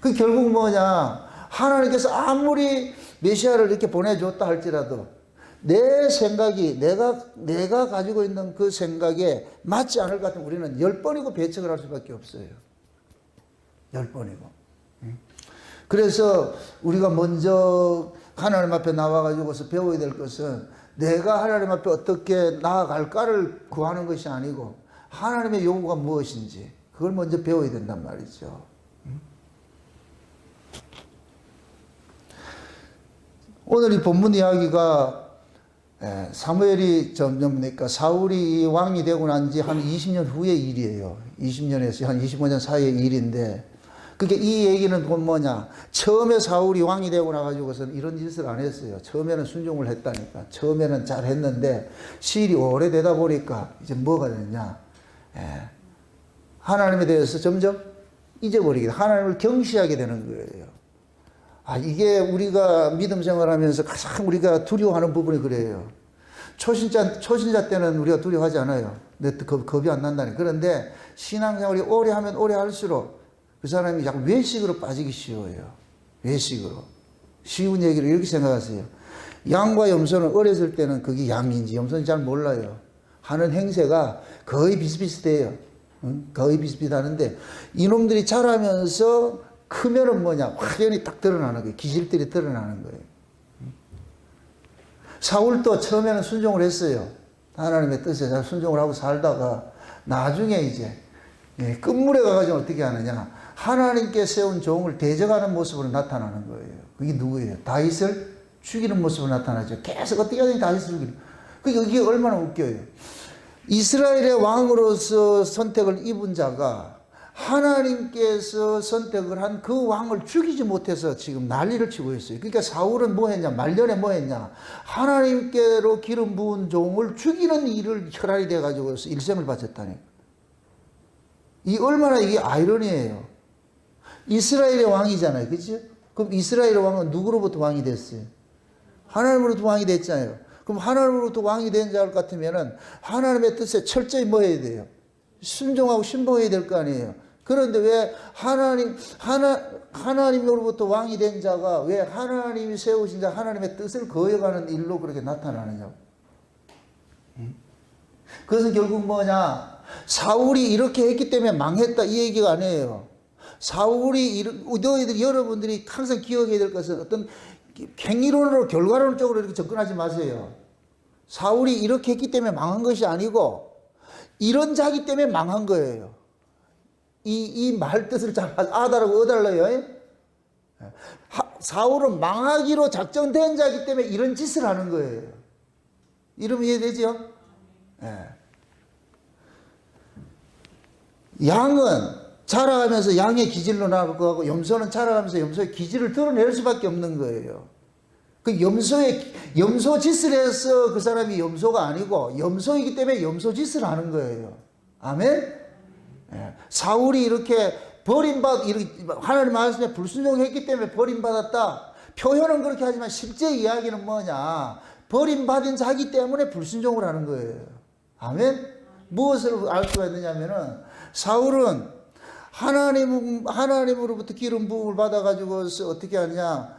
그 결국 뭐냐? 하나님께서 아무리 메시아를 이렇게 보내줬다 할지라도 내 생각이 내가 가지고 있는 그 생각에 맞지 않을 것 같으면 우리는 10번이고 배척을 할 수밖에 없어요. 10번이고. 그래서 우리가 먼저 하나님 앞에 나와가지고서 배워야 될 것은 내가 하나님 앞에 어떻게 나아갈까를 구하는 것이 아니고 하나님의 요구가 무엇인지 그걸 먼저 배워야 된단 말이죠. 오늘 이 본문 이야기가 사무엘이 뭡니까? 사울이 왕이 되고 난 지 한 20년 후의 일이에요. 20년에서 한 25년 사이의 일인데 그게 이 얘기는 뭐냐? 처음에 사울이 왕이 되고 나가지고서는 이런 짓을 안 했어요. 처음에는 순종을 했다니까. 처음에는 잘 했는데 시일이 오래되다 보니까 이제 뭐가 됐냐? 하나님에 대해서 점점 잊어버리게 돼. 하나님을 경시하게 되는 거예요. 이게 우리가 믿음 생활하면서 가장 우리가 두려워하는 부분이 그래요. 초신자 때는 우리가 두려워하지 않아요. 겁이 안 난다니. 그런데 신앙생활이 오래 하면 오래 할수록 그 사람이 자꾸 외식으로 빠지기 쉬워요. 외식으로. 쉬운 얘기를 이렇게 생각하세요. 양과 염소는 어렸을 때는 그게 양인지 염소인지 잘 몰라요. 하는 행세가 거의 비슷비슷해요. 거의 비슷비슷하는데 이놈들이 자라면서 크면은 뭐냐? 확연히 딱 드러나는 거예요. 기질들이 드러나는 거예요. 사울도 처음에는 순종을 했어요. 하나님의 뜻에 잘 순종을 하고 살다가 나중에 이제 끝물에 가가지고 어떻게 하느냐? 하나님께 세운 종을 대적하는 모습으로 나타나는 거예요. 그게 누구예요? 다윗을 죽이는 모습으로 나타나죠. 계속 어떻게 하든지 다윗을 죽이는. 그러니까 이게 얼마나 웃겨요. 이스라엘의 왕으로서 선택을 입은 자가 하나님께서 선택을 한 그 왕을 죽이지 못해서 지금 난리를 치고 있어요. 그러니까 사울은 뭐 했냐? 말년에 뭐 했냐? 하나님께로 기름 부은 종을 죽이는 일을 혈안이 돼가지고 일생을 바쳤다니. 이 얼마나 이게 아이러니예요. 이스라엘의 왕이잖아요. 그죠? 그럼 이스라엘의 왕은 누구로부터 왕이 됐어요? 하나님으로부터 왕이 됐잖아요. 그럼 하나님으로부터 왕이 된 자 같으면은 하나님의 뜻에 철저히 뭐 해야 돼요? 순종하고 신봉해야 될 거 아니에요. 그런데 왜 하나님으로부터 왕이 된 자가 왜 하나님이 세우신 자 하나님의 뜻을 거역하는 일로 그렇게 나타나느냐고. 그것은 결국 뭐냐? 사울이 이렇게 했기 때문에 망했다 이 얘기가 아니에요. 사울이 너희들 여러분들이 항상 기억해야 될 것은 어떤 행위론으로 결과론적으로 이렇게 접근하지 마세요. 사울이 이렇게 했기 때문에 망한 것이 아니고 이런 자기 때문에 망한 거예요. 이 말 뜻을 잘 아다라고 어달러요. 사울은 망하기로 작정된 자기 때문에 이런 짓을 하는 거예요. 이러면 이해되죠? 양은 자라가면서 양의 기질로 나가고 염소는 자라가면서 염소의 기질을 드러낼 수밖에 없는 거예요. 그 염소 짓을 해서 그 사람이 염소가 아니고 염소이기 때문에 염소 짓을 하는 거예요. 아멘? 사울이 이렇게 하나님 말씀에 불순종했기 때문에 버림받았다. 표현은 그렇게 하지만 실제 이야기는 뭐냐? 버림받은 자기 때문에 불순종을 하는 거예요. 아멘? 무엇을 알 수가 있느냐면은 사울은 하나님으로부터 기름 부음을 받아가지고 어떻게 하냐?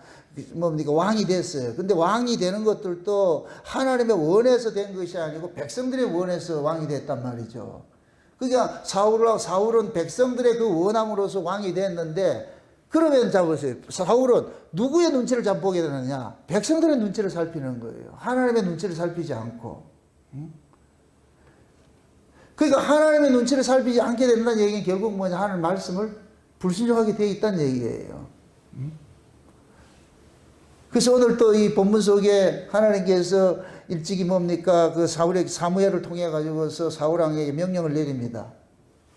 뭡니까? 왕이 됐어요. 근데 왕이 되는 것들도 하나님의 원해서 된 것이 아니고 백성들의 원해서 왕이 됐단 말이죠. 그러니까 사울은 백성들의 그 원함으로서 왕이 됐는데 그러면 잡으세요. 사울은 누구의 눈치를 보게 되느냐? 백성들의 눈치를 살피는 거예요. 하나님의 눈치를 살피지 않고. 그러니까 하나님의 눈치를 살피지 않게 된다는 얘기는 결국 뭐냐? 하나님 말씀을 불순종하게 되어 있다는 얘기예요. 그래서 오늘 또 이 본문 속에 하나님께서 일찍이 뭡니까? 그 사무엘을 통해 가지고서 사울 왕에게 명령을 내립니다.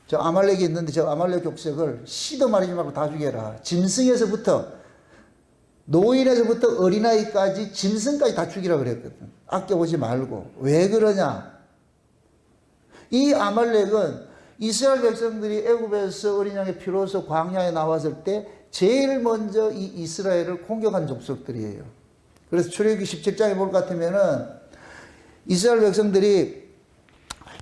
저 아말렉이 있는데 저 아말렉 족속을 시도 말하지 말고 다 죽여라. 짐승에서부터 노인에서부터 어린아이까지 짐승까지 다 죽이라 그랬거든. 아껴보지 말고. 왜 그러냐? 이 아말렉은 이스라엘 백성들이 애굽에서 어린 양의 피로서 광야에 나왔을 때 제일 먼저 이 이스라엘을 공격한 족속들이에요. 그래서 출애굽기 17장에 볼 것 같으면은 이스라엘 백성들이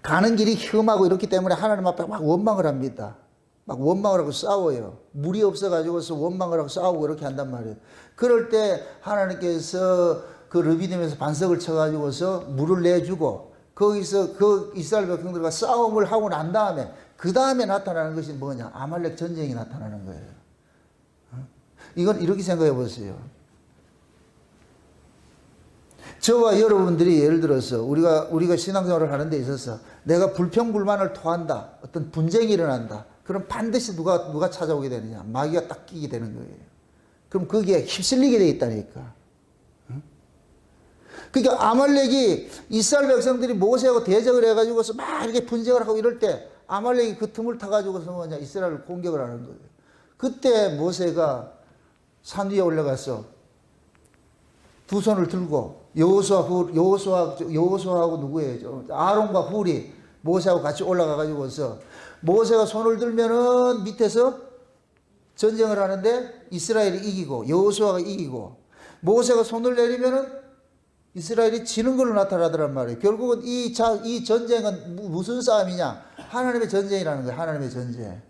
가는 길이 험하고 이렇기 때문에 하나님 앞에 막 원망을 합니다. 막 원망을 하고 싸워요. 물이 없어가지고서 원망을 하고 싸우고 이렇게 한단 말이에요. 그럴 때 하나님께서 그 르비딤에서 반석을 쳐가지고서 물을 내주고 거기서 그 이스라엘 백성들과 싸움을 하고 난 다음에 그 다음에 나타나는 것이 뭐냐? 아말렉 전쟁이 나타나는 거예요. 이건 이렇게 생각해 보세요. 저와 여러분들이 예를 들어서 우리가 신앙생활을 하는 데 있어서 내가 불평불만을 토한다. 어떤 분쟁이 일어난다. 그럼 반드시 누가 찾아오게 되느냐? 마귀가 딱 끼게 되는 거예요. 그럼 거기에 휩쓸리게 돼 있다니까. 그러니까 아말렉이 이스라엘 백성들이 모세하고 대적을 해가지고서 막 이렇게 분쟁을 하고 이럴 때 아말렉이 그 틈을 타가지고서 뭐냐? 이스라엘을 공격을 하는 거예요. 그때 모세가 산 위에 올라가서 두 손을 들고 여호수아하고 누구예요? 아론과 훌이 모세하고 같이 올라가가지고서 모세가 손을 들면은 밑에서 전쟁을 하는데 이스라엘이 이기고 여호수아가 이기고 모세가 손을 내리면은 이스라엘이 지는 걸로 나타나더란 말이에요. 결국은 이 전쟁은 무슨 싸움이냐? 하나님의 전쟁이라는 거예요. 하나님의 전쟁.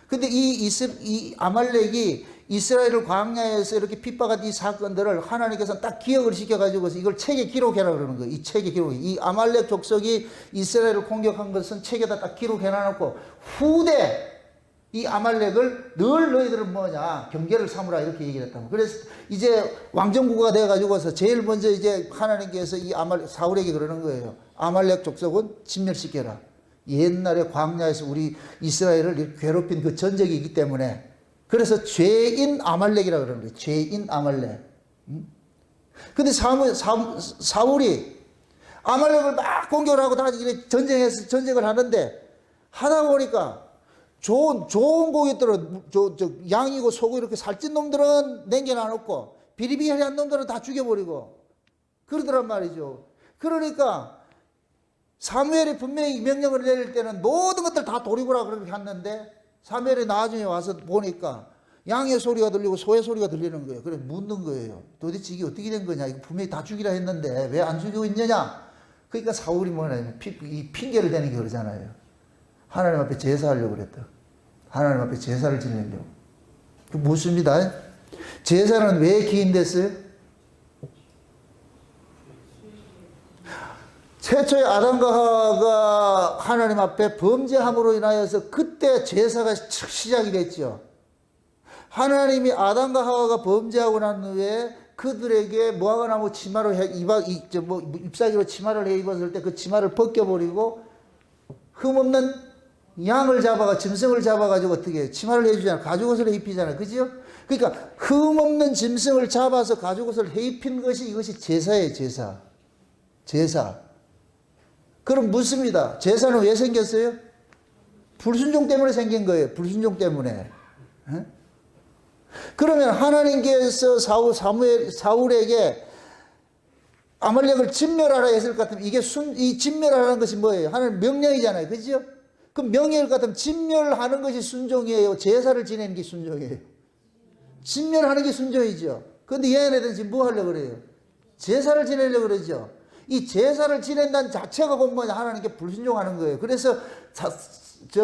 근데 이 아말렉이 이스라엘을 광야에서 이렇게 핍박한 이 사건들을 하나님께서 딱 기억을 시켜가지고 이걸 책에 기록해라 그러는 거예요. 이 책에 이 아말렉 족속이 이스라엘을 공격한 것은 책에다 딱 기록해놔놓고 후대 이 아말렉을 늘 너희들은 뭐냐 경계를 삼으라 이렇게 얘기를 했다고. 그래서 이제 왕정국가 돼가지고서 제일 먼저 이제 하나님께서 이 사울에게 그러는 거예요. 아말렉 족속은 진멸시켜라. 옛날에 광야에서 우리 이스라엘을 괴롭힌 그 전적이 있기 때문에 그래서 죄인 아말렉이라고 그러는 거예요. 죄인 아말렉. 근데 사울이 아말렉을 막 공격을 하고 다 전쟁을 하는데 하다 보니까 좋은 고깃들은 양이고 소고 이렇게 살찐 놈들은 남겨놔놓고 비리비리한 놈들은 다 죽여버리고 그러더란 말이죠. 그러니까 사무엘이 분명히 명령을 내릴 때는 모든 것들 다 돌이고라 그렇게 했는데 사무엘이 나중에 와서 보니까 양의 소리가 들리고 소의 소리가 들리는 거예요. 그래 묻는 거예요. 도대체 이게 어떻게 된 거냐? 이거 분명히 다 죽이라 했는데 왜 안 죽이고 있느냐? 그러니까 사울이 뭐냐면 이 핑계를 대는 게 그러잖아요. 하나님 앞에 제사하려고 그랬다. 하나님 앞에 제사를 지내려고. 그 묻습니다. 제사는 왜 기인됐어요? 최초의 아담과 하와가 하나님 앞에 범죄함으로 인하여서 그때 제사가 시작이 됐죠. 하나님이 아담과 하와가 범죄하고 난 후에 그들에게 무화과나무 치마를 잎사귀로 치마를 해 입었을 때 그 치마를 벗겨버리고 흠없는 양을 짐승을 잡아가지고 어떻게 해요? 치마를 해주잖아요. 가죽옷을 입히잖아요. 그죠? 그러니까 흠없는 짐승을 잡아서 가죽옷을 해 입힌 것이 이것이 제사예요. 제사. 그럼 묻습니다. 제사는 왜 생겼어요? 불순종 때문에 생긴 거예요. 불순종 때문에. 에? 그러면 하나님께서 사울에게 아말렉을 진멸하라 했을 것 같으면 이 진멸하라는 것이 뭐예요? 하나님 명령이잖아요. 그죠? 그럼 명령일 것 같으면 진멸하는 것이 순종이에요. 제사를 지내는 게 순종이에요. 진멸하는 게 순종이죠. 그런데 얘네들은 지금 뭐 하려고 그래요? 제사를 지내려고 그러죠. 이 제사를 지낸다는 자체가 보면 하나님께 불순종하는 거예요. 그래서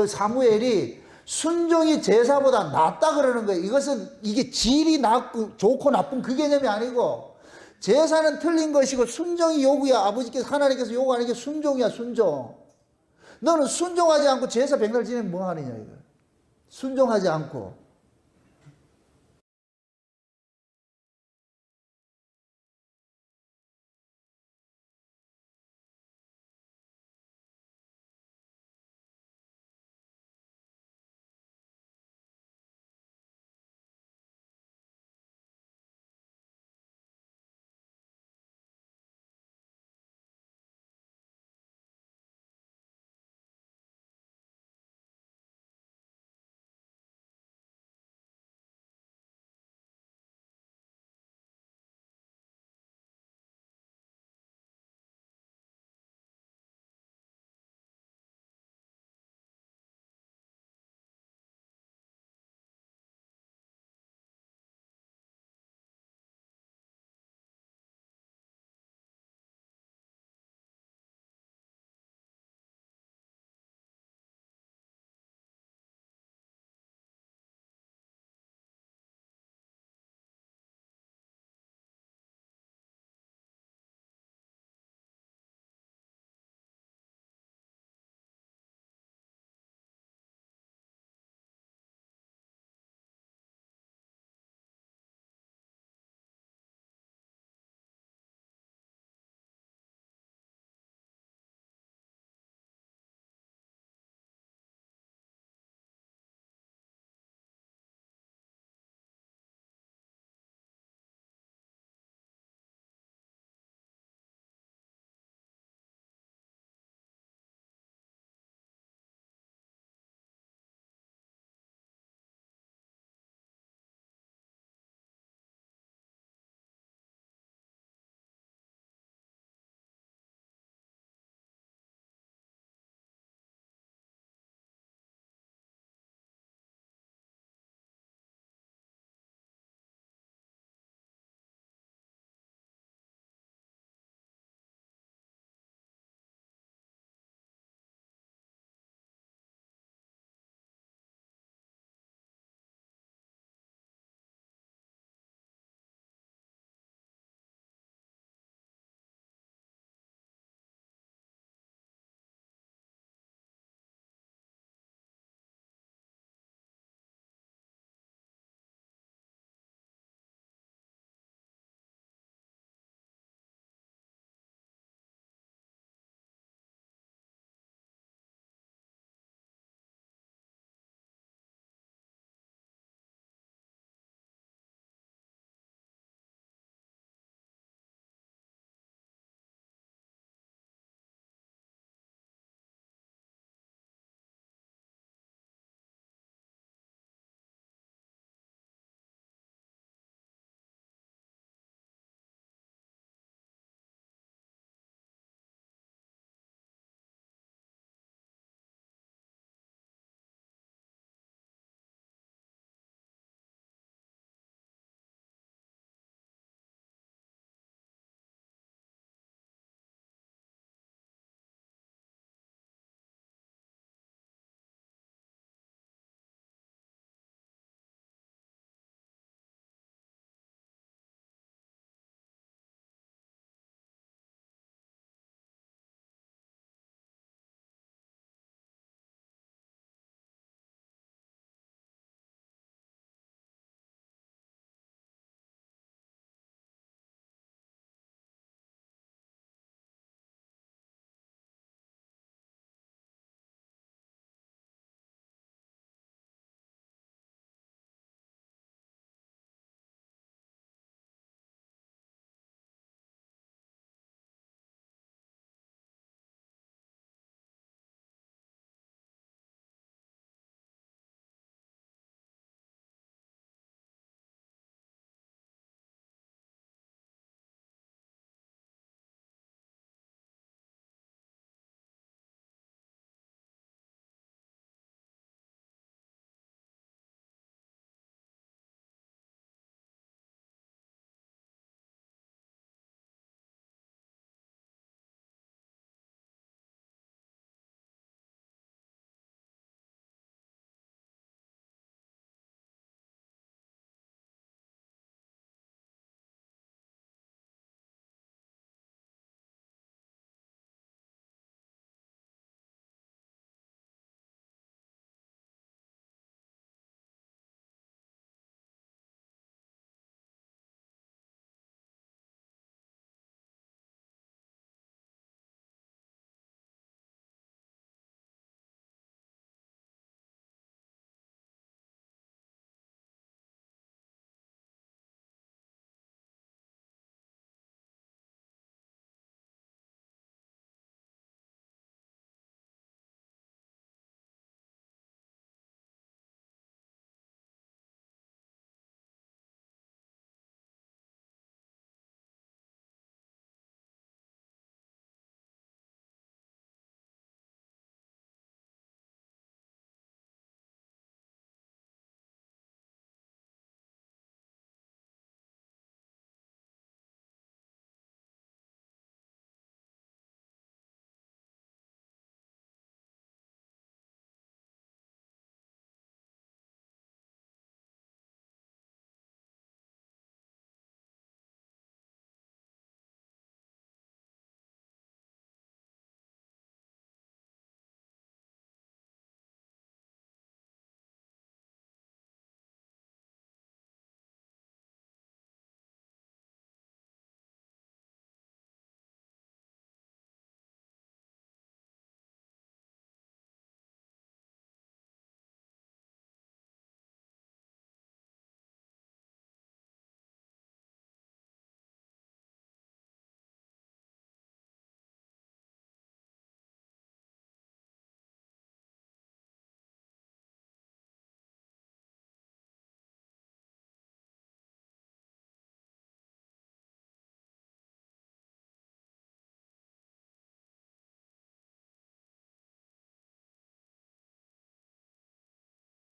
사무엘이 순종이 제사보다 낫다 그러는 거예요. 이게 질이 좋고 나쁜 그 개념이 아니고 제사는 틀린 것이고 순종이 요구야. 아버지께서 하나님께서 요구하는 게 순종이야. 순종. 너는 순종하지 않고 제사 백날 지내면 뭐 하느냐 이거. 순종하지 않고.